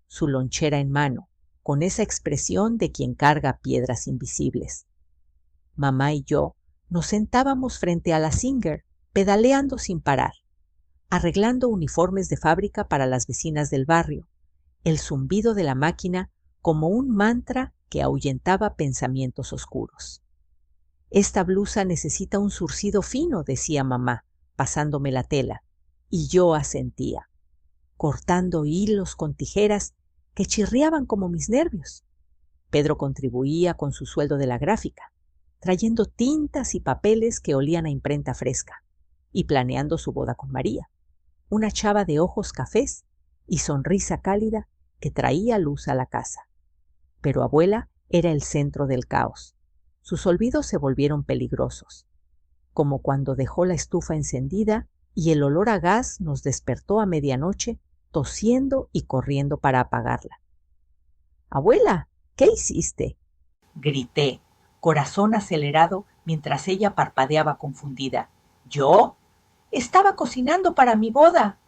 su lonchera en mano, con esa expresión de quien carga piedras invisibles. Mamá y yo nos sentábamos frente a la Singer, pedaleando sin parar, arreglando uniformes de fábrica para las vecinas del barrio, el zumbido de la máquina como un mantra que ahuyentaba pensamientos oscuros. Esta blusa necesita un zurcido fino, decía mamá, pasándome la tela, y yo asentía, cortando hilos con tijeras que chirriaban como mis nervios. Pedro contribuía con su sueldo de la gráfica, trayendo tintas y papeles que olían a imprenta fresca, y planeando su boda con María, una chava de ojos cafés y sonrisa cálida que traía luz a la casa. Pero abuela era el centro del caos. Sus olvidos se volvieron peligrosos, como cuando dejó la estufa encendida y el olor a gas nos despertó a medianoche, tosiendo y corriendo para apagarla. «Abuela, ¿qué hiciste?», grité, corazón acelerado mientras ella parpadeaba confundida. «¿Yo? Estaba cocinando para mi boda».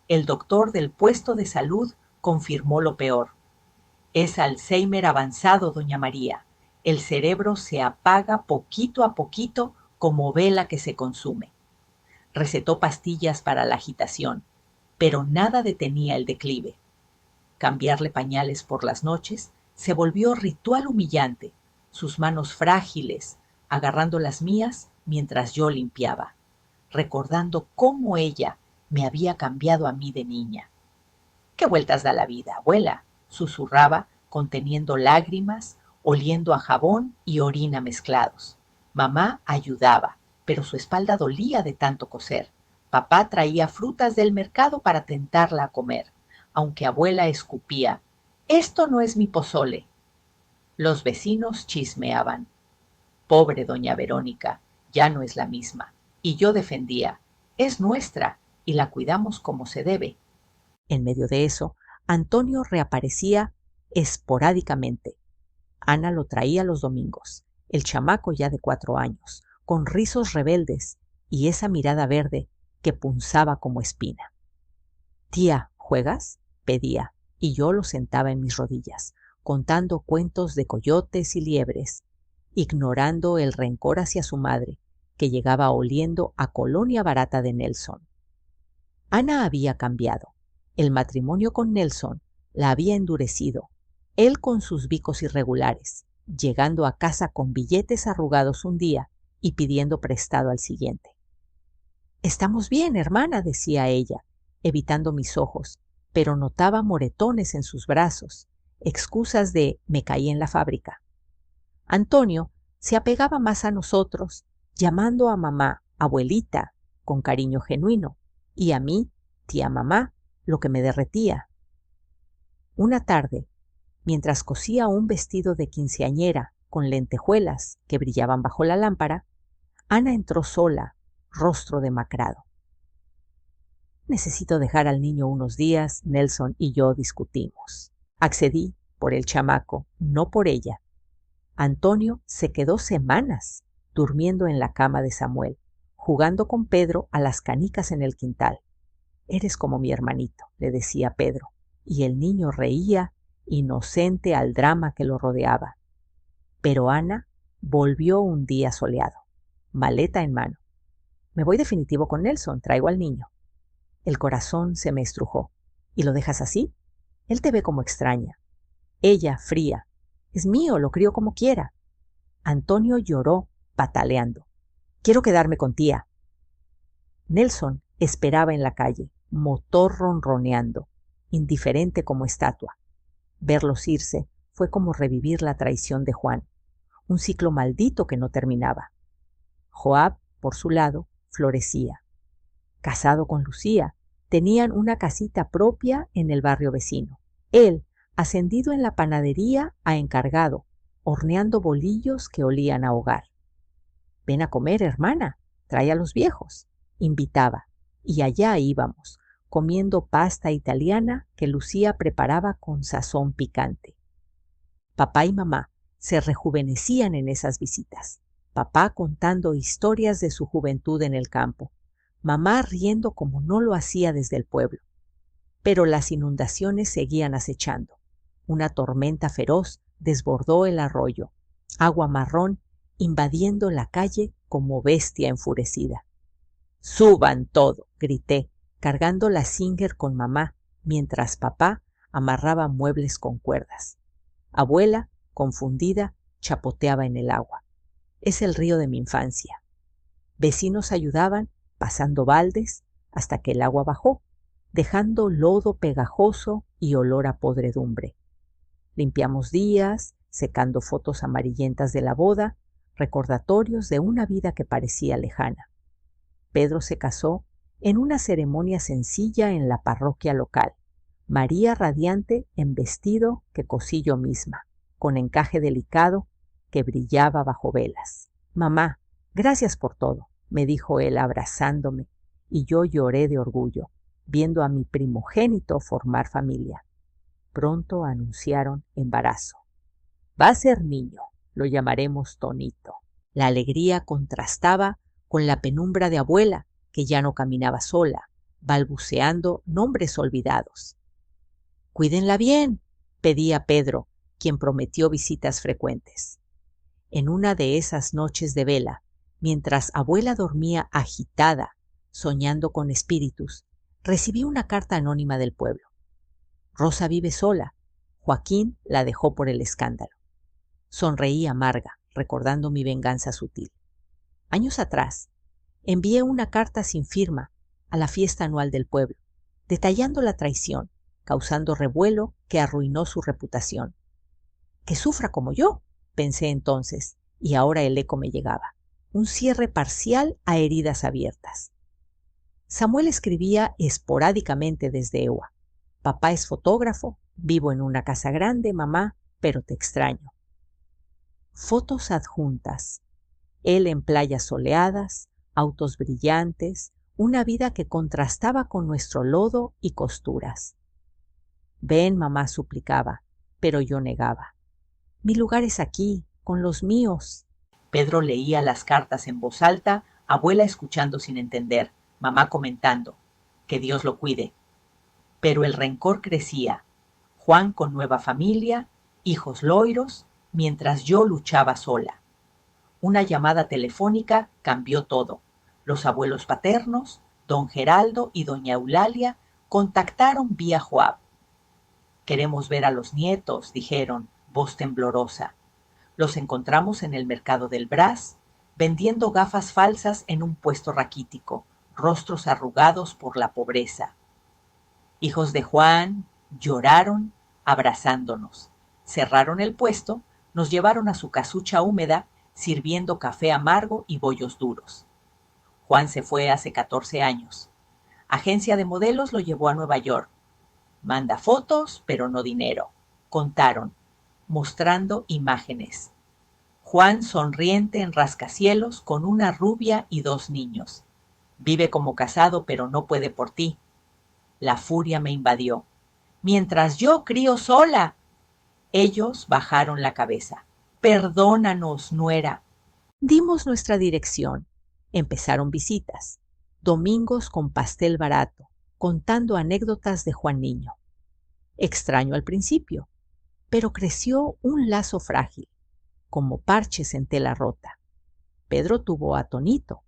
El doctor del puesto de salud confirmó lo peor. «Es Alzheimer avanzado, doña María. El cerebro se apaga poquito a poquito como vela que se consume». Recetó pastillas para la agitación, pero nada detenía el declive. Cambiarle pañales por las noches se volvió ritual humillante, sus manos frágiles agarrando las mías mientras yo limpiaba, recordando cómo ella me había cambiado a mí de niña. «¿Qué vueltas da la vida, abuela?», susurraba, conteniendo lágrimas, oliendo a jabón y orina mezclados. Mamá ayudaba, pero su espalda dolía de tanto coser. Papá traía frutas del mercado para tentarla a comer, aunque abuela escupía: «Esto no es mi pozole». Los vecinos chismeaban: «Pobre doña Verónica, ya no es la misma». Y yo defendía: «Es nuestra y la cuidamos como se debe». En medio de eso, Antonio reaparecía esporádicamente. Ana lo traía los domingos, el chamaco ya de 4 años, con rizos rebeldes, y esa mirada verde que punzaba como espina. «Tía, ¿juegas?», pedía, y yo lo sentaba en mis rodillas, contando cuentos de coyotes y liebres, ignorando el rencor hacia su madre, que llegaba oliendo a colonia barata de Nelson. Ana había cambiado. El matrimonio con Nelson la había endurecido, él con sus bicos irregulares, llegando a casa con billetes arrugados un día y pidiendo prestado al siguiente. «Estamos bien, hermana», decía ella, evitando mis ojos, pero notaba moretones en sus brazos, excusas de «me caí en la fábrica». Antonio se apegaba más a nosotros, llamando a mamá abuelita con cariño genuino, y a mí tía mamá, lo que me derretía. Una tarde, mientras cosía un vestido de quinceañera con lentejuelas que brillaban bajo la lámpara, Ana entró sola, rostro demacrado. «Necesito dejar al niño unos días», Nelson y yo discutimos. Accedí por el chamaco, no por ella. Antonio se quedó semanas durmiendo en la cama de Samuel, jugando con Pedro a las canicas en el quintal. «Eres como mi hermanito», le decía Pedro, y el niño reía, inocente al drama que lo rodeaba. Pero Ana volvió un día soleado, maleta en mano. «Me voy definitivo con Nelson, traigo al niño». El corazón se me estrujó. «¿Y lo dejas así? Él te ve como extraña». Ella, fría: «Es mío, lo crío como quiera». Antonio lloró, pataleando: «Quiero quedarme con tía». Nelson esperaba en la calle, motor ronroneando, indiferente como estatua. Verlos irse fue como revivir la traición de Juan, un ciclo maldito que no terminaba. Joab, por su lado, florecía. Casado con Lucía, tenían una casita propia en el barrio vecino. Él, ascendido en la panadería a encargado, horneando bolillos que olían a hogar. «Ven a comer, hermana, trae a los viejos», invitaba, y allá íbamos, comiendo pasta italiana que Lucía preparaba con sazón picante. Papá y mamá se rejuvenecían en esas visitas, papá contando historias de su juventud en el campo, mamá riendo como no lo hacía desde el pueblo. Pero las inundaciones seguían acechando. Una tormenta feroz desbordó el arroyo, agua marrón invadiendo la calle como bestia enfurecida. «Suban todo», grité, cargando la Singer con mamá, mientras papá amarraba muebles con cuerdas. Abuela, confundida, chapoteaba en el agua. Es el río de mi infancia. Vecinos ayudaban, pasando baldes, hasta que el agua bajó, dejando lodo pegajoso y olor a podredumbre. Limpiamos días, secando fotos amarillentas de la boda, recordatorios de una vida que parecía lejana. Pedro se casó en una ceremonia sencilla en la parroquia local. María radiante en vestido que cosí yo misma, con encaje delicado que brillaba bajo velas. «Mamá, gracias por todo», me dijo él abrazándome, y yo lloré de orgullo, viendo a mi primogénito formar familia. Pronto anunciaron embarazo. «Va a ser niño, lo llamaremos Tonito». La alegría contrastaba con la penumbra de abuela, que ya no caminaba sola, balbuceando nombres olvidados. «Cuídenla bien», pedía Pedro, quien prometió visitas frecuentes. En una de esas noches de vela, mientras abuela dormía agitada, soñando con espíritus, recibí una carta anónima del pueblo. «Rosa vive sola. Joaquín la dejó por el escándalo». Sonreí amarga, recordando mi venganza sutil. Años atrás, envié una carta sin firma a la fiesta anual del pueblo, detallando la traición, causando revuelo que arruinó su reputación. «Que sufra como yo», pensé entonces, y ahora el eco me llegaba. Un cierre parcial a heridas abiertas. Samuel escribía esporádicamente desde Ewa. «Papá es fotógrafo, vivo en una casa grande, mamá, pero te extraño». Fotos adjuntas. Él en playas soleadas, autos brillantes, una vida que contrastaba con nuestro lodo y costuras. «Ven», mamá suplicaba, pero yo negaba. «Mi lugar es aquí, con los míos». Pedro leía las cartas en voz alta, Abuela escuchando sin entender, mamá comentando, que Dios lo cuide. Pero el rencor crecía. Juan con nueva familia, hijos loiros, mientras yo luchaba sola. Una llamada telefónica cambió todo. Los abuelos paternos, don Geraldo y doña Eulalia, contactaron vía WhatsApp. Queremos ver a los nietos, dijeron, voz temblorosa. Los encontramos en el mercado del Brás, vendiendo gafas falsas en un puesto raquítico, rostros arrugados por la pobreza. Hijos de Juan lloraron abrazándonos. Cerraron el puesto, nos llevaron a su casucha húmeda, sirviendo café amargo y bollos duros. Juan se fue hace 14 años. Agencia de modelos lo llevó a Nueva York. Manda fotos, pero no dinero, contaron, mostrando imágenes. Juan sonriente en rascacielos con una rubia y 2 niños. Vive como casado, pero no puede por ti. La furia me invadió. Mientras yo crío sola. Ellos bajaron la cabeza. Perdónanos, nuera. Dimos nuestra dirección. Empezaron visitas. Domingos con pastel barato, contando anécdotas de Juan Niño. Extraño al principio, pero creció un lazo frágil, como parches en tela rota. Pedro tuvo a Tonito,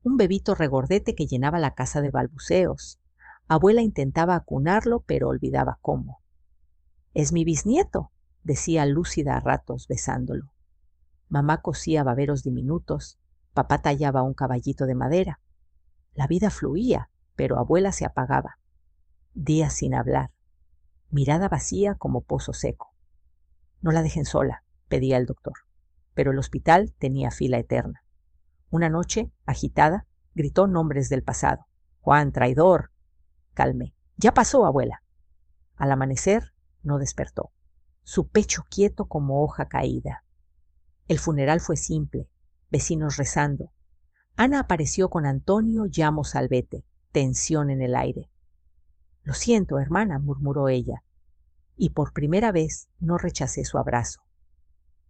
un bebito regordete que llenaba la casa de balbuceos. Abuela intentaba acunarlo, pero olvidaba cómo. «Es mi bisnieto», decía lúcida a ratos, besándolo. Mamá cosía baberos diminutos, papá tallaba un caballito de madera. La vida fluía, pero abuela se apagaba. Días sin hablar, mirada vacía como pozo seco. «No la dejen sola», pedía el doctor, pero el hospital tenía fila eterna. Una noche, agitada, gritó nombres del pasado. «Juan, traidor». Calmé. «Ya pasó, abuela». Al amanecer, no despertó. Su pecho quieto como hoja caída. El funeral fue simple, vecinos rezando. Ana apareció con Antonio Llamo Salvete, tensión en el aire. «Lo siento, hermana», murmuró ella, y por primera vez no rechacé su abrazo.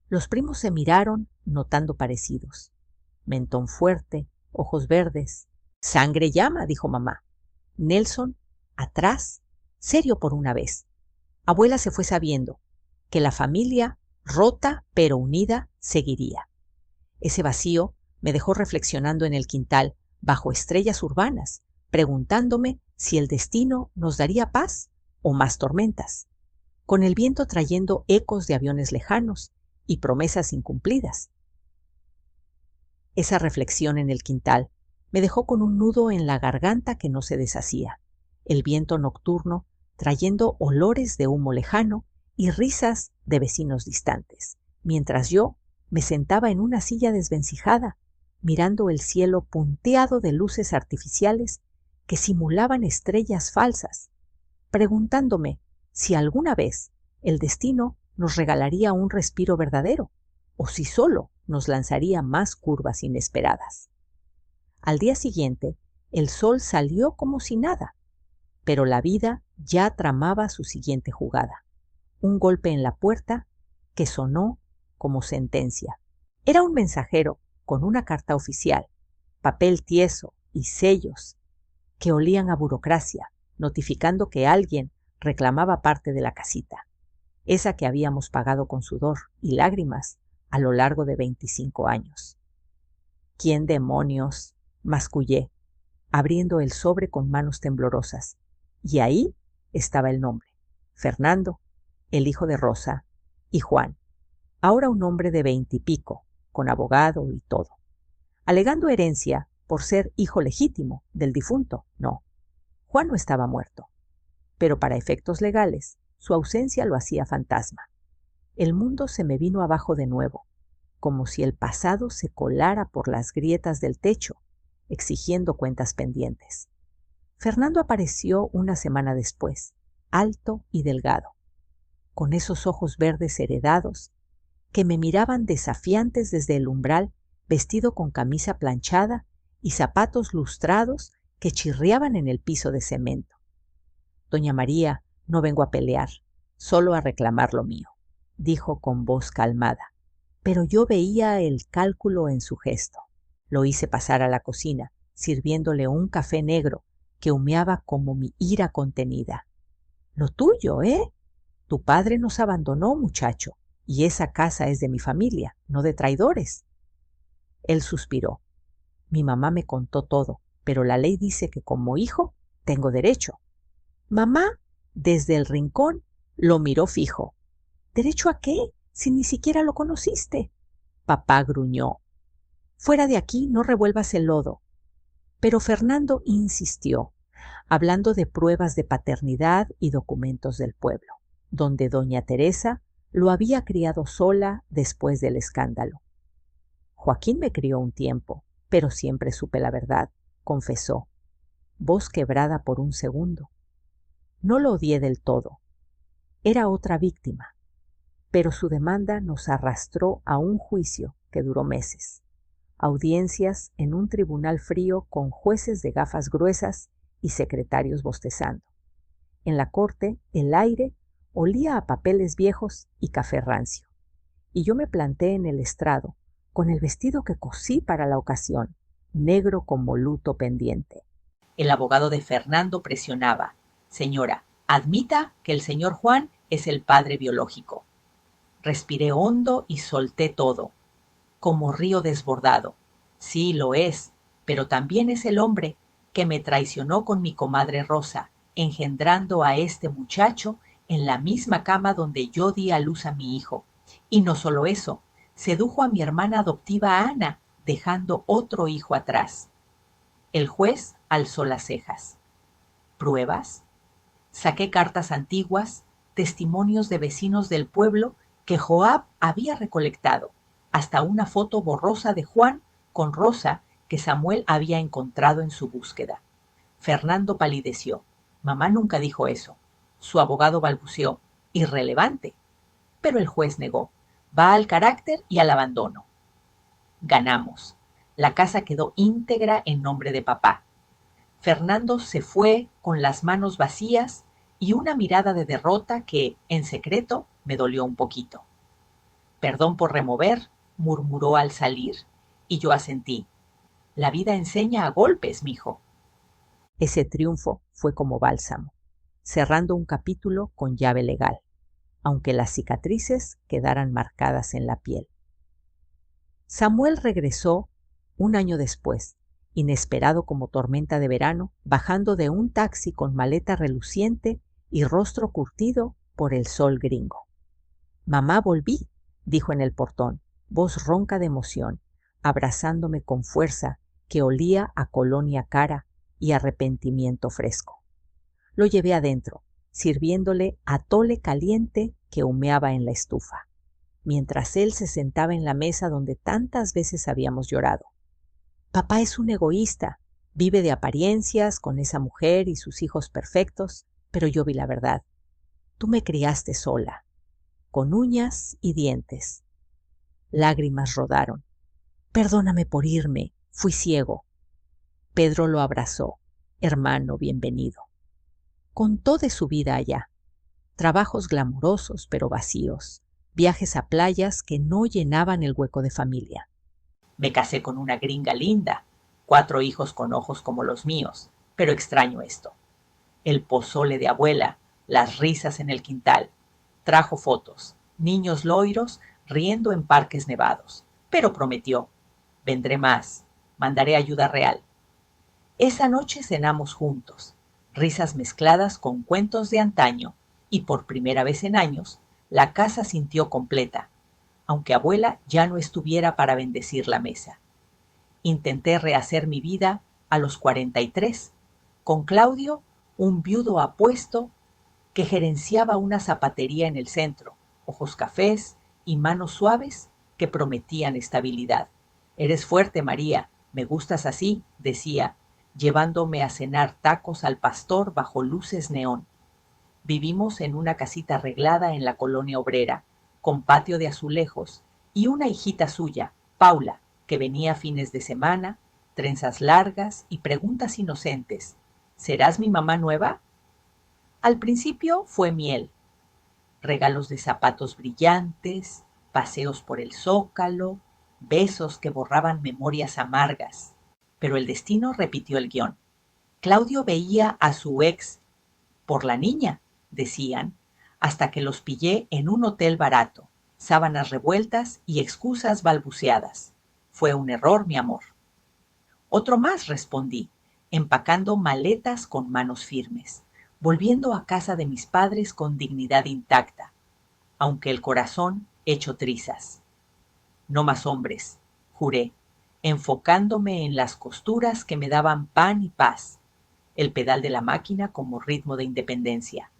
Los primos se miraron, notando parecidos. Mentón fuerte, ojos verdes. «Sangre llama», dijo mamá. Nelson, atrás, serio por una vez. Abuela se fue sabiendo que la familia, rota pero unida, seguiría. Ese vacío me dejó reflexionando en el quintal, bajo estrellas urbanas, preguntándome si el destino nos daría paz o más tormentas, con el viento trayendo ecos de aviones lejanos y promesas incumplidas. Esa reflexión en el quintal me dejó con un nudo en la garganta que no se deshacía, el viento nocturno trayendo olores de humo lejano y risas de vecinos distantes, mientras yo me sentaba en una silla desvencijada, mirando el cielo punteado de luces artificiales que simulaban estrellas falsas, preguntándome si alguna vez el destino nos regalaría un respiro verdadero o si solo nos lanzaría más curvas inesperadas. Al día siguiente, el sol salió como si nada, pero la vida ya tramaba su siguiente jugada. Un golpe en la puerta que sonó como sentencia. Era un mensajero con una carta oficial, papel tieso y sellos que olían a burocracia, notificando que alguien reclamaba parte de la casita, esa que habíamos pagado con sudor y lágrimas a lo largo de 25 años. «¿Quién demonios?», mascullé, abriendo el sobre con manos temblorosas, y ahí estaba el nombre: Fernando, el hijo de Rosa, y Juan, ahora un hombre de 20 y pico, con abogado y todo, alegando herencia por ser hijo legítimo del difunto. No, Juan no estaba muerto, pero para efectos legales su ausencia lo hacía fantasma. El mundo se me vino abajo de nuevo, como si el pasado se colara por las grietas del techo, exigiendo cuentas pendientes. Fernando apareció una semana después, alto y delgado, con esos ojos verdes heredados que me miraban desafiantes desde el umbral, vestido con camisa planchada y zapatos lustrados que chirriaban en el piso de cemento. «Doña María, no vengo a pelear, solo a reclamar lo mío», dijo con voz calmada, pero yo veía el cálculo en su gesto. Lo hice pasar a la cocina, sirviéndole un café negro que humeaba como mi ira contenida. Lo tuyo, ¿eh? Tu padre nos abandonó, muchacho, y esa casa es de mi familia, no de traidores. Él suspiró. Mi mamá me contó todo, pero la ley dice que como hijo tengo derecho. Mamá, desde el rincón, lo miró fijo. ¿Derecho a qué? Si ni siquiera lo conociste. Papá gruñó. Fuera de aquí, no revuelvas el lodo. Pero Fernando insistió, hablando de pruebas de paternidad y documentos del pueblo, donde doña Teresa lo había criado sola después del escándalo. Joaquín me crió un tiempo, pero siempre supe la verdad, confesó, voz quebrada por un segundo. No lo odié del todo. Era otra víctima, pero su demanda nos arrastró a un juicio que duró meses. Audiencias en un tribunal frío con jueces de gafas gruesas y secretarios bostezando. En la corte, el aire olía a papeles viejos y café rancio. Y yo me planté en el estrado, con el vestido que cosí para la ocasión, negro como luto pendiente. El abogado de Fernando presionaba. Señora, admita que el señor Juan es el padre biológico. Respiré hondo y solté todo, como río desbordado. Sí, lo es, pero también es el hombre que me traicionó con mi comadre Rosa, engendrando a este muchacho en la misma cama donde yo di a luz a mi hijo. Y no solo eso, sedujo a mi hermana adoptiva Ana, dejando otro hijo atrás. El juez alzó las cejas. ¿Pruebas? Saqué cartas antiguas, testimonios de vecinos del pueblo que Joab había recolectado, hasta una foto borrosa de Juan con Rosa que Samuel había encontrado en su búsqueda. Fernando palideció. Mamá nunca dijo eso. Su abogado balbuceó. Irrelevante. Pero el juez negó. Va al carácter y al abandono. Ganamos. La casa quedó íntegra en nombre de papá. Fernando se fue con las manos vacías y una mirada de derrota que, en secreto, me dolió un poquito. Perdón por remover, murmuró al salir, y yo asentí. La vida enseña a golpes, mijo. Ese triunfo fue como bálsamo, cerrando un capítulo con llave legal, aunque las cicatrices quedaran marcadas en la piel. Samuel regresó un año después, inesperado como tormenta de verano, bajando de un taxi con maleta reluciente y rostro curtido por el sol gringo. Mamá, volví, dijo en el portón, voz ronca de emoción, abrazándome con fuerza que olía a colonia cara y arrepentimiento fresco. Lo llevé adentro, sirviéndole atole caliente que humeaba en la estufa, mientras él se sentaba en la mesa donde tantas veces habíamos llorado. Papá es un egoísta, vive de apariencias con esa mujer y sus hijos perfectos, pero yo vi la verdad. Tú me criaste sola, con uñas y dientes. Lágrimas rodaron. Perdóname por irme, fui ciego. Pedro lo abrazó. Hermano, bienvenido. Contó de su vida allá. Trabajos glamurosos pero vacíos. Viajes a playas que no llenaban el hueco de familia. Me casé con una gringa linda, 4 hijos con ojos como los míos, pero extraño esto. El pozole de abuela, las risas en el quintal. Trajo fotos, niños loiros riendo en parques nevados, pero prometió, vendré más, mandaré ayuda real. Esa noche cenamos juntos, risas mezcladas con cuentos de antaño, y por primera vez en años, la casa sintió completa, aunque abuela ya no estuviera para bendecir la mesa. Intenté rehacer mi vida a los 43, con Claudio, un viudo apuesto que gerenciaba una zapatería en el centro, ojos cafés y manos suaves que prometían estabilidad. Eres fuerte, María, me gustas así, decía, llevándome a cenar tacos al pastor bajo luces neón. Vivimos en una casita arreglada en la colonia obrera, con patio de azulejos, y una hijita suya, Paula, que venía fines de semana, trenzas largas y preguntas inocentes. ¿Serás mi mamá nueva? Al principio fue miel, regalos de zapatos brillantes, paseos por el Zócalo, besos que borraban memorias amargas. Pero el destino repitió el guión. Claudio veía a su ex por la niña, decían, hasta que los pillé en un hotel barato, sábanas revueltas y excusas balbuceadas. Fue un error, mi amor. Otro más, respondí, empacando maletas con manos firmes, volviendo a casa de mis padres con dignidad intacta, aunque el corazón hecho trizas. No más hombres, juré, enfocándome en las costuras que me daban pan y paz, el pedal de la máquina como ritmo de independencia.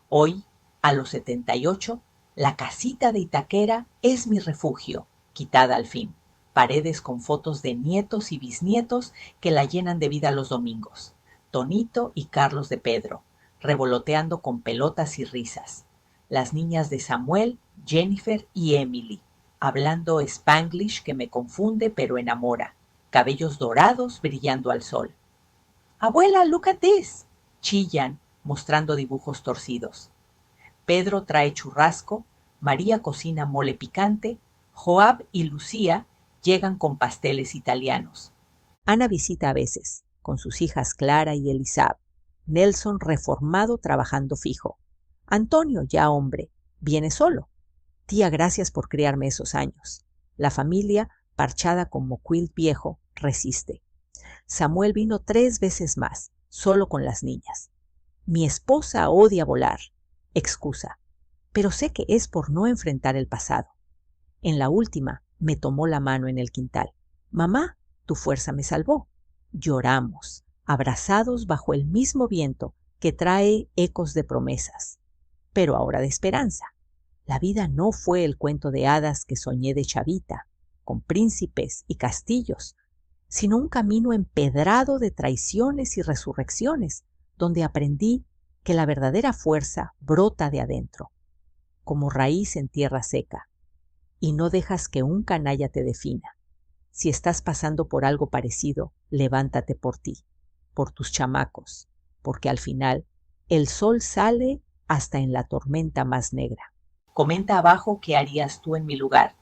Hoy, a los 78, la casita de Itaquera es mi refugio, quitada al fin. Paredes con fotos de nietos y bisnietos que la llenan de vida los domingos. Tonito y Carlos de Pedro, revoloteando con pelotas y risas. Las niñas de Samuel, Jennifer y Emily, hablando spanglish que me confunde pero enamora. Cabellos dorados brillando al sol. Abuela, look at this, chillan, mostrando dibujos torcidos. Pedro trae churrasco, María cocina mole picante, Joab y Lucía llegan con pasteles italianos. Ana visita a veces, con sus hijas Clara y Elisab. Nelson reformado trabajando fijo. Antonio, ya hombre, viene solo. Tía, gracias por criarme esos años. La familia, parchada como quilt viejo, resiste. Samuel vino 3 veces más, solo con las niñas. Mi esposa odia volar. Excusa. Pero sé que es por no enfrentar el pasado. En la última, me tomó la mano en el quintal. Mamá, tu fuerza me salvó. Lloramos, abrazados bajo el mismo viento que trae ecos de promesas, pero ahora de esperanza. La vida no fue el cuento de hadas que soñé de chavita, con príncipes y castillos, sino un camino empedrado de traiciones y resurrecciones, donde aprendí que la verdadera fuerza brota de adentro, como raíz en tierra seca, y no dejas que un canalla te defina. Si estás pasando por algo parecido, levántate por ti, por tus chamacos, porque al final el sol sale hasta en la tormenta más negra. Comenta abajo qué harías tú en mi lugar.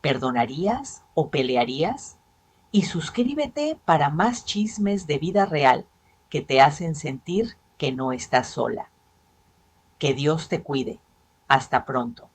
¿Perdonarías o pelearías? Y suscríbete para más chismes de vida real que te hacen sentir que no estás sola. Que Dios te cuide. Hasta pronto.